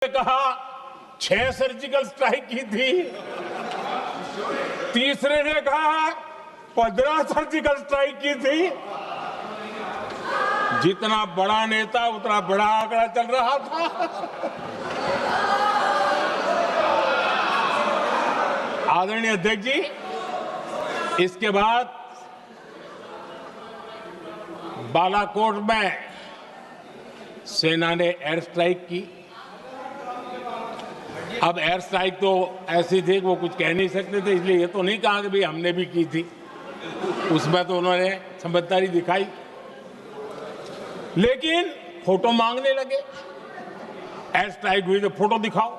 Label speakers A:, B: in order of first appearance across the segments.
A: ने कहा 6 surgical strike की थी, तीसरे ने कहा 15 सर्जिकल स्ट्राइक की थी। जितना बड़ा नेता उतना बड़ा आंकड़ा चल रहा था। आदरणीय अध्यक्ष जी, इसके बाद बालाकोट में सेना ने एयर स्ट्राइक की। अब एयर स्ट्राइक तो ऐसी थी कि वो कुछ कह नहीं सकते थे, इसलिए ये तो नहीं कहा कि भाई हमने भी की थी। उसमें तो उन्होंने समझदारी दिखाई, लेकिन फोटो मांगने लगे। एयर स्ट्राइक हुई तो फोटो दिखाओ,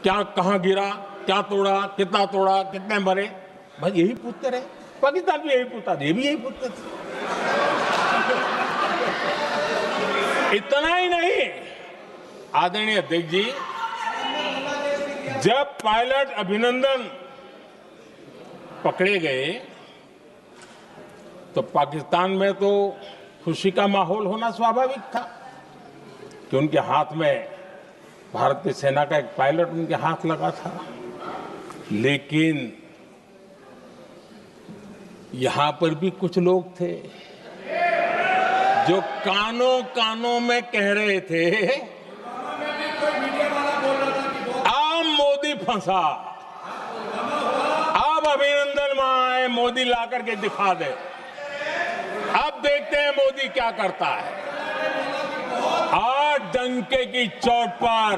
A: क्या कहां गिरा, क्या तोड़ा, कितने मरे, बस यही पूछते रहे। पाकिस्तान भी यही पूछता था, ये भी यही पूछते थे। इतना ही नहीं, आदरणीय अध्यक्ष जी, जब पायलट अभिनंदन पकड़े गए तो पाकिस्तान में तो खुशी का माहौल होना स्वाभाविक था कि उनके हाथ में भारत की सेना का एक पायलट उनके हाथ लगा था। लेकिन यहां पर भी कुछ लोग थे जो कानों कानों में कह रहे थे, अब मोदी फंसा, अब अभिनंदन में आए, मोदी ला करके दिखा दे, अब देखते हैं मोदी क्या करता है। आज डंके की चोट पर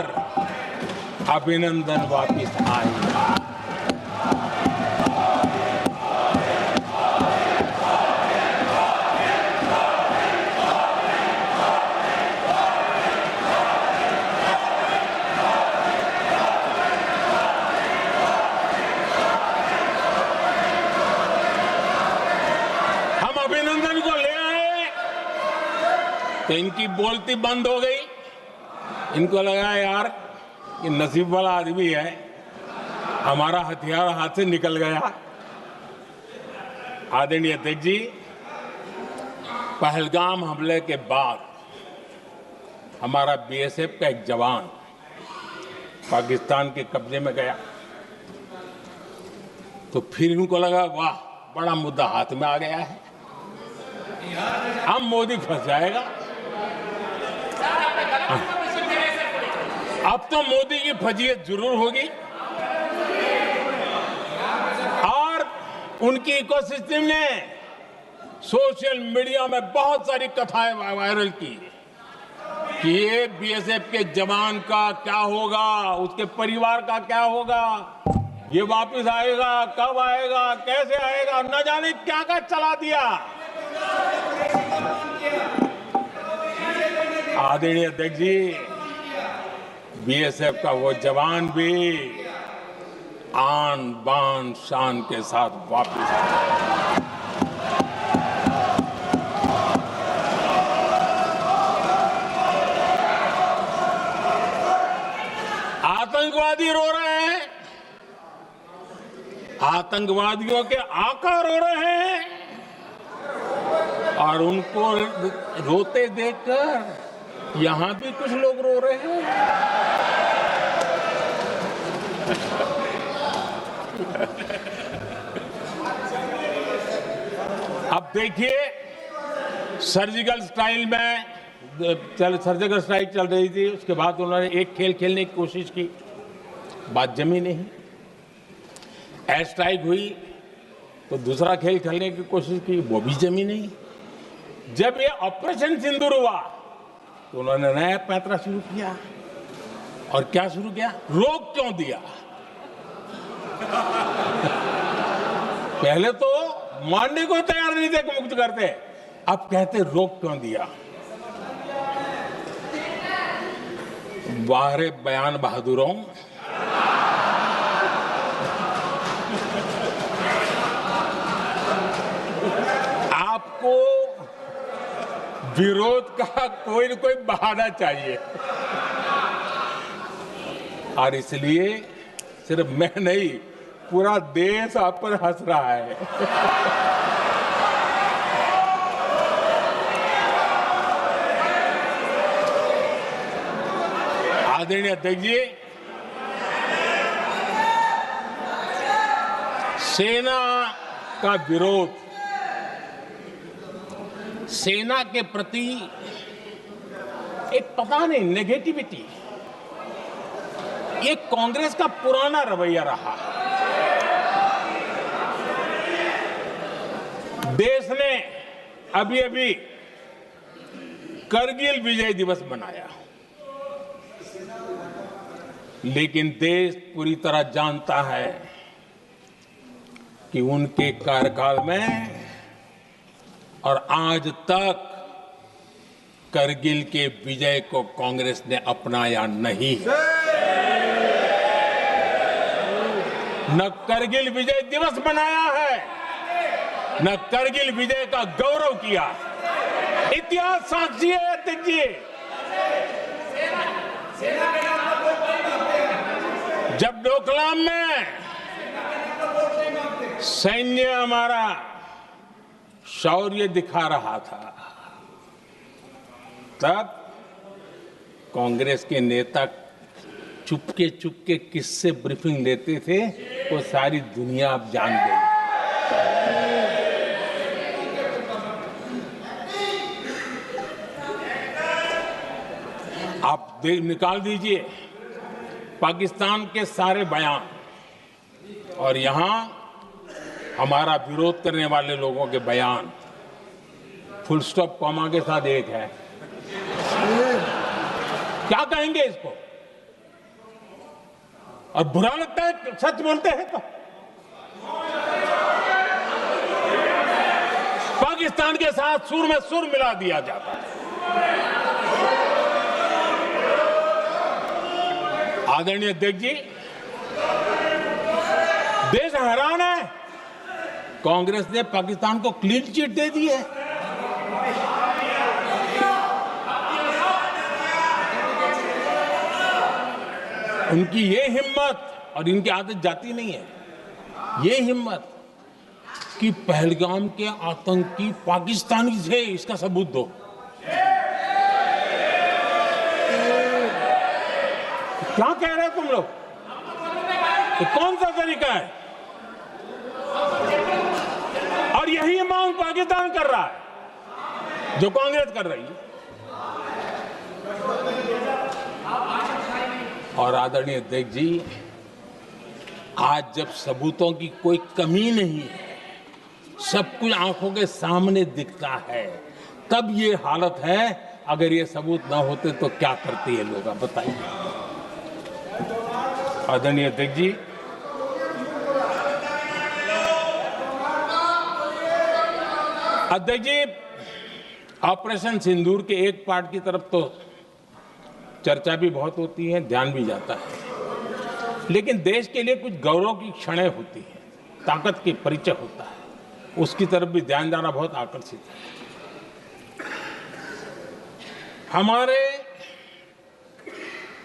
A: अभिनंदन वापिस आएगा। अभिनंदन को ले आए तो इनकी बोलती बंद हो गई। इनको लगा यार कि नसीब वाला आदमी है, हमारा हथियार हाथ से निकल गया। आदरणीय अध्यक्ष जी, पहलगाम हमले के बाद हमारा बीएसएफ का एक जवान पाकिस्तान के कब्जे में गया तो फिर इनको लगा वाह, बड़ा मुद्दा हाथ में आ गया है, अब मोदी फंस जाएगा। अब तो मोदी की फजीयत जरूर होगी। और उनकी इकोसिस्टम ने सोशल मीडिया में बहुत सारी कथाएं वायरल की कि ये बीएसएफ के जवान का क्या होगा, उसके परिवार का क्या होगा, ये वापस आएगा, कब आएगा, कैसे आएगा, न जाने क्या क्या चला दिया। आदरणीय अध्यक्ष जी, बीएसएफ का वो जवान भी आन बान शान के साथ वापस आया। आतंकवादी रो रहे हैं, आतंकवादियों के आका रो रहे हैं, और उनको रोते देखकर यहां भी कुछ लोग रो रहे हैं। अब देखिए, सर्जिकल स्ट्राइक चल रही थी, उसके बाद उन्होंने एक खेल खेलने की कोशिश की, बात जमी नहीं। एयर स्ट्राइक हुई तो दूसरा खेल खेलने की कोशिश की, वो भी जमी नहीं। जब ये ऑपरेशन सिंदूर हुआ तो उन्होंने नया पैंतरा शुरू किया। और क्या शुरू किया? रोक क्यों दिया? पहले तो मानने को तैयार नहीं थे कि मुक्त करते, अब कहते रोक क्यों दिया। वाह बयान बहादुरों, आपको विरोध का कोई न कोई बहाना चाहिए, और इसलिए सिर्फ मैं नहीं, पूरा देश आप पर हंस रहा है। आदरणीय अध्यक्ष जी, सेना का विरोध, सेना के प्रति एक पता नहीं नेगेटिविटी, ये कांग्रेस का पुराना रवैया रहा है। देश ने अभी अभी करगिल विजय दिवस मनाया, लेकिन देश पूरी तरह जानता है कि उनके कार्यकाल में और आज तक करगिल के विजय को कांग्रेस ने अपनाया नहीं। न करगिल विजय दिवस मनाया है, न करगिल विजय का गौरव किया। इतिहास साक्षी है अध्यक्ष जी। जब डोकलाम में सैन्य हमारा शौर्य दिखा रहा था, तब कांग्रेस के नेता चुपके चुपके किससे ब्रीफिंग लेते थे वो सारी दुनिया अब जान गई। आप निकाल दीजिए पाकिस्तान के सारे बयान और यहां हमारा विरोध करने वाले लोगों के बयान, फुल स्टॉप कॉमा के साथ एक है। क्या कहेंगे इसको? और बुरा लगता है सच बोलते हैं तो। पाकिस्तान के साथ सुर में सुर मिला दिया जाता है। आदरणीय अध्यक्ष जी, देश हैरान है, कांग्रेस ने पाकिस्तान को क्लीन चिट दे दी है। उनकी ये हिम्मत, और इनकी आदत जाती नहीं है, ये हिम्मत कि पहलगाम के आतंकी पाकिस्तानी थे, इसका सबूत दो। क्या कह रहे हो तुम लोग? तो कौन सा तरीका है? और यही मांग पाकिस्तान कर रहा है जो कांग्रेस कर रही है। और आदरणीय अध्यक्ष जी, आज जब सबूतों की कोई कमी नहीं है, सब कुछ आंखों के सामने दिखता है, तब ये हालत है। अगर ये सबूत ना होते तो क्या करते ये लोग, आप बताइए। आदरणीय अध्यक्ष जी, ऑपरेशन सिंदूर के एक पार्ट की तरफ तो चर्चा भी बहुत होती है, ध्यान भी जाता है, लेकिन देश के लिए कुछ गौरव की क्षणें होती हैं, ताकत की परिचय होता है, उसकी तरफ भी ध्यान जाना बहुत आकर्षित है। हमारे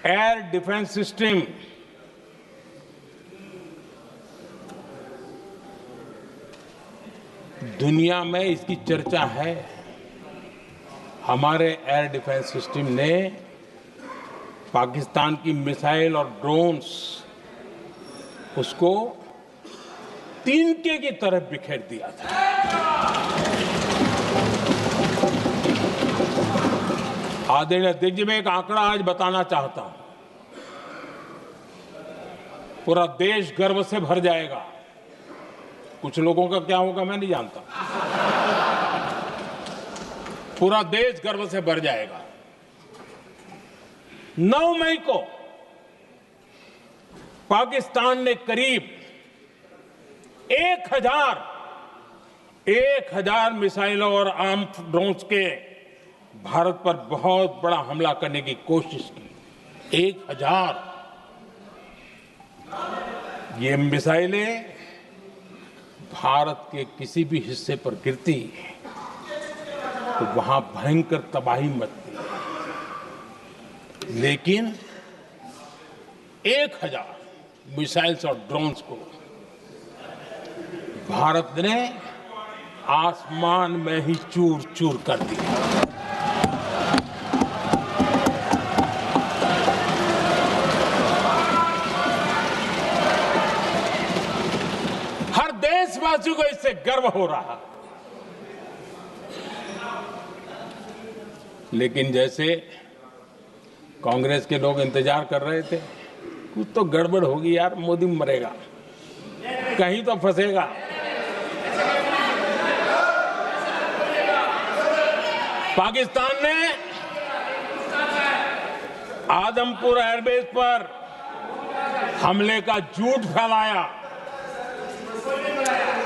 A: एयर डिफेंस सिस्टम दुनिया में इसकी चर्चा है। हमारे एयर डिफेंस सिस्टम ने पाकिस्तान की मिसाइल और ड्रोन्स उसको तिनके की तरफ बिखेर दिया था। आदरणीय अध्यक्ष जी, मैं एक आंकड़ा आज बताना चाहता हूं, पूरा देश गर्व से भर जाएगा। कुछ लोगों का क्या होगा मैं नहीं जानता, पूरा देश गर्व से भर जाएगा। 9 मई को पाकिस्तान ने करीब 1000 मिसाइलों और आर्म्ड ड्रोन्स के भारत पर बहुत बड़ा हमला करने की कोशिश की। 1000 ये मिसाइलें भारत के किसी भी हिस्से पर गिरती तो वहां भयंकर तबाही मचती, लेकिन 1000 मिसाइल्स और ड्रोन्स को भारत ने आसमान में ही चूर चूर कर दिया। देशवासियों को इससे गर्व हो रहा। लेकिन जैसे कांग्रेस के लोग इंतजार कर रहे थे, कुछ तो गड़बड़ होगी यार, मोदी मरेगा, कहीं तो फंसेगा। पाकिस्तान ने आदमपुर एयरबेस पर हमले का झूठ फैलाया,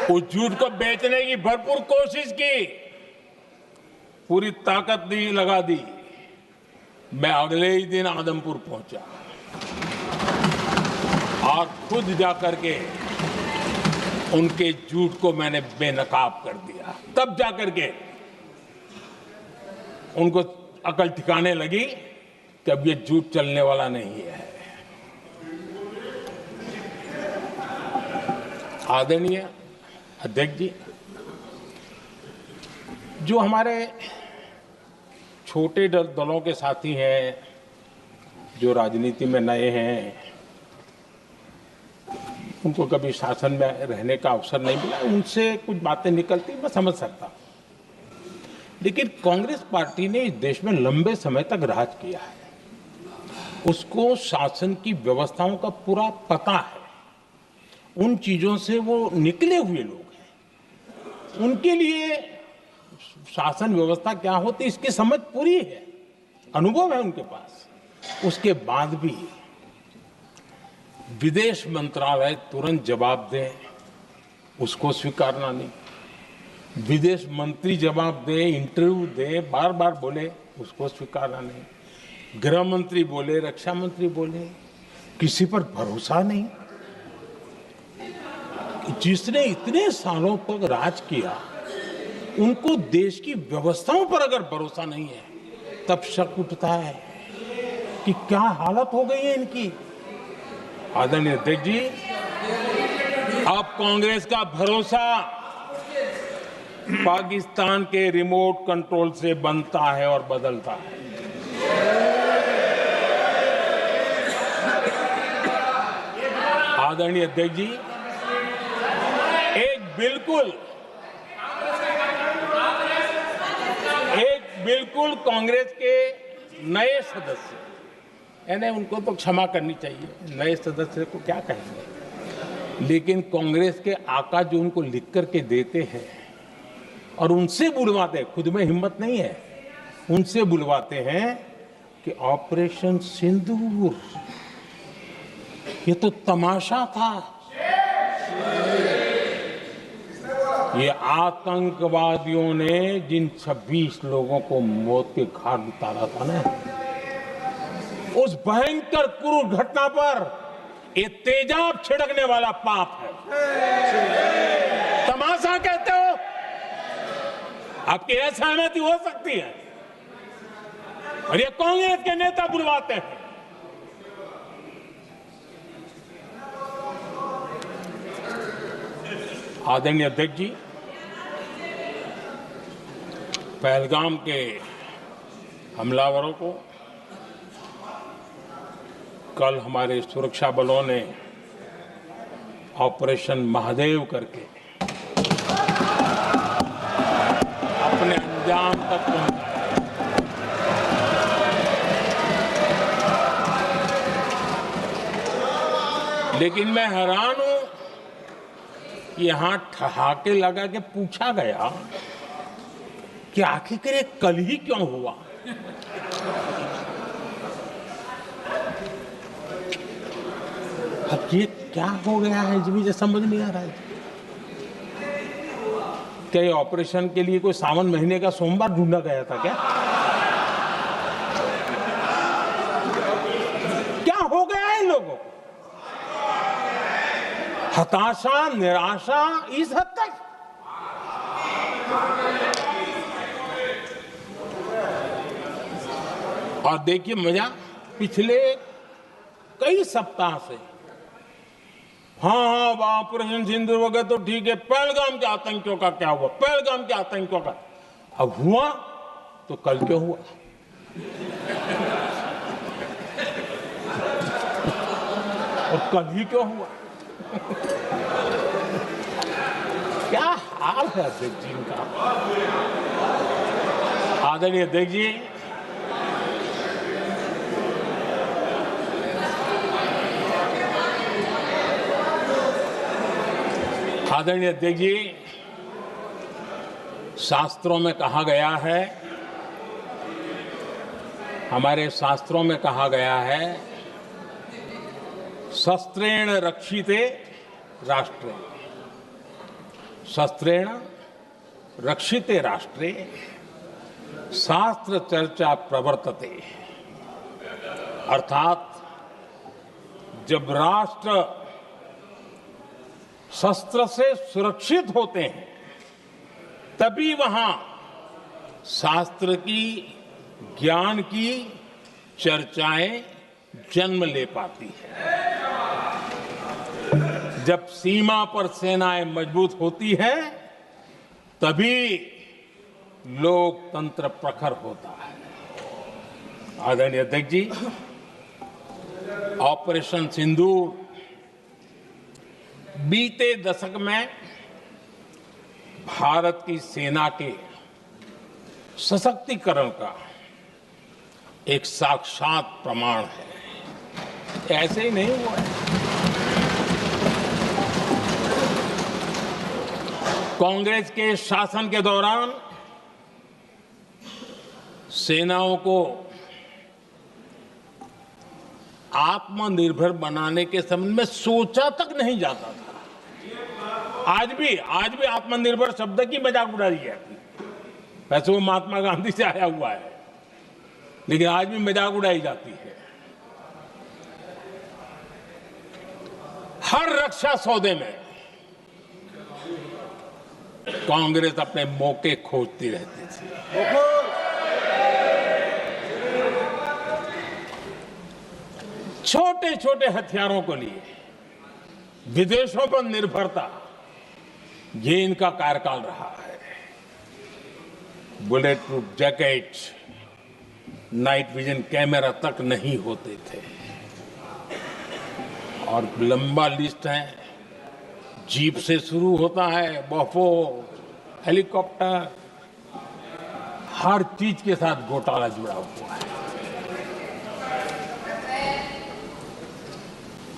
A: उस झूठ को बेचने की भरपूर कोशिश की, पूरी ताकत दी लगा दी। मैं अगले ही दिन आदमपुर पहुंचा और खुद जाकर के उनके झूठ को मैंने बेनकाब कर दिया। तब जाकर के उनको अकल ठिकाने लगी कि अब ये झूठ चलने वाला नहीं है। आदरणीय अध्यक्ष जी, जो हमारे छोटे दलों के साथी हैं, जो राजनीति में नए हैं, उनको कभी शासन में रहने का अवसर नहीं मिला, उनसे कुछ बातें निकलती मैं समझ सकता हूं। लेकिन कांग्रेस पार्टी ने इस देश में लंबे समय तक राज किया है, उसको शासन की व्यवस्थाओं का पूरा पता है, उन चीजों से वो निकले हुए लोग हैं, उनके लिए शासन व्यवस्था क्या होती इसकी समझ पूरी है, अनुभव है उनके पास। उसके बाद भी विदेश मंत्रालय तुरंत जवाब दे, उसको स्वीकारना नहीं, विदेश मंत्री जवाब दे, इंटरव्यू दे, बार बार बोले, उसको स्वीकारना नहीं, गृह मंत्री बोले, रक्षा मंत्री बोले, किसी पर भरोसा नहीं। जिसने इतने सालों तक राज किया, उनको देश की व्यवस्थाओं पर अगर भरोसा नहीं है, तब शक उठता है कि क्या हालत हो गई है इनकी। आदरणीय अध्यक्ष जी, अब कांग्रेस का भरोसा पाकिस्तान के रिमोट कंट्रोल से बनता है और बदलता है। आदरणीय अध्यक्ष जी, बिल्कुल कांग्रेस के नए सदस्य, यानी उनको तो क्षमा करनी चाहिए, नए सदस्य को क्या कहेंगे, लेकिन कांग्रेस के आका जो उनको लिख करके देते हैं और उनसे बुलवाते हैं, खुद में हिम्मत नहीं है, उनसे बुलवाते हैं कि ऑपरेशन सिंदूर ये तो तमाशा था, ये आतंकवादियों ने जिन 26 लोगों को मौत के घाट उतारा था ना, उस भयंकर क्रूर घटना पर ये तेजाब छिड़कने वाला पाप है। तमाशा कहते हो? आपकी असहमति हो सकती है, और ये कांग्रेस के नेता बुलवाते हैं। आदरणीय अध्यक्ष जी, पहलगाम के हमलावरों को कल हमारे सुरक्षा बलों ने ऑपरेशन महादेव करके अपने अंजाम तक पहुंचाया। लेकिन मैं हैरान हूं, यहां ठहाके लगा के पूछा गया कि आखिर ये कल ही क्यों हुआ। अब ये क्या हो गया है, मुझे समझ नहीं आ रहा है। क्या ये ऑपरेशन के लिए कोई सावन महीने का सोमवार ढूंढा गया था क्या? क्या हो गया है इन लोगों को? हताशा, निराशा इस हद तक। और देखिए मजा, पिछले कई सप्ताह से हाँ ऑपरेशन सिंदूर वगैरह तो ठीक है, पहलगाम के आतंकियों का क्या हुआ, पहलगाम के आतंकियों का अब हुआ तो कल क्यों हुआ? और कल ही क्यों हुआ? क्या हाल है अध्यक्ष जी का। आदरणीय अध्यक्ष जी, आदरणीय अध्यक्ष जी, शास्त्रों में कहा गया है, हमारे शास्त्रों में कहा गया है, शस्त्रेण रक्षिते राष्ट्रे, शस्त्रेण रक्षिते राष्ट्रे शास्त्र चर्चा प्रवर्तते। अर्थात जब राष्ट्र शस्त्र से सुरक्षित होते हैं तभी वहां शास्त्र की, ज्ञान की चर्चाएं जन्म ले पाती है। जब सीमा पर सेनाएं मजबूत होती है तभी लोकतंत्र प्रखर होता है। आदरणीय अध्यक्ष जी, ऑपरेशन सिंदूर बीते दशक में भारत की सेना के सशक्तिकरण का एक साक्षात प्रमाण है। ऐसे ही नहीं हुआ है। कांग्रेस के शासन के दौरान सेनाओं को आत्मनिर्भर बनाने के संबंध में सोचा तक नहीं जाता था। आज भी आत्मनिर्भर शब्द की मजाक उड़ाई जाती है। वैसे वो महात्मा गांधी से आया हुआ है, लेकिन आज भी मजाक उड़ाई जाती है। हर रक्षा सौदे में कांग्रेस अपने मौके खोजती रहती थी। छोटे छोटे हथियारों को लिए विदेशों पर निर्भरता, ये इनका कार्यकाल रहा है। Bullet proof jacket, night vision camera तक नहीं होते थे, और लंबा लिस्ट है। जीप से शुरू होता है, बफो, हेलीकॉप्टर, हर चीज के साथ घोटाला जुड़ा हुआ है।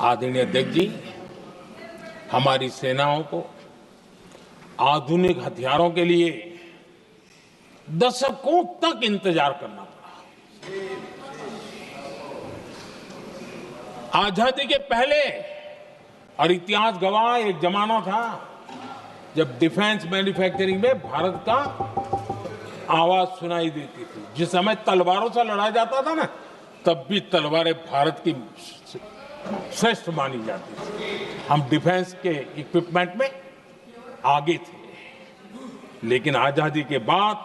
A: आदरणीय अध्यक्ष जी, हमारी सेनाओं को आधुनिक हथियारों के लिए दशकों तक इंतजार करना पड़ा। आजादी के पहले, और इतिहास गवाह, एक जमाना था जब डिफेंस मैन्युफैक्चरिंग में भारत का आवाज सुनाई देती थी। जिस समय तलवारों से लड़ा जाता था ना, तब भी तलवारें भारत की श्रेष्ठ मानी जाती थी। हम डिफेंस के इक्विपमेंट में आगे थे। लेकिन आजादी के बाद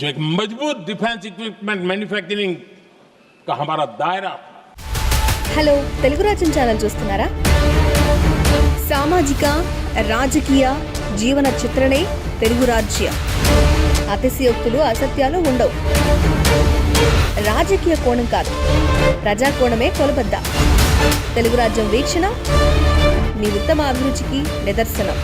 A: जो एक मजबूत डिफेंस इक्विपमेंट मैन्युफैक्चरिंग का हमारा दायरा था।
B: హలో తెలుగు రాజ్యం ఛానల్ చూస్తున్నారా? సామాజిక రాజకీయ జీవన చిత్రణే తెలుగు రాజ్యం. అతిశయోక్తులు అసత్యాలు ఉండవు. రాజకీయ కోణం కాదు, ప్రజా కోణమే కొలబద్ద. తెలుగు రాజ్యం వీక్షణ మీ ఉత్తమ అభిరుచికి నిదర్శనం.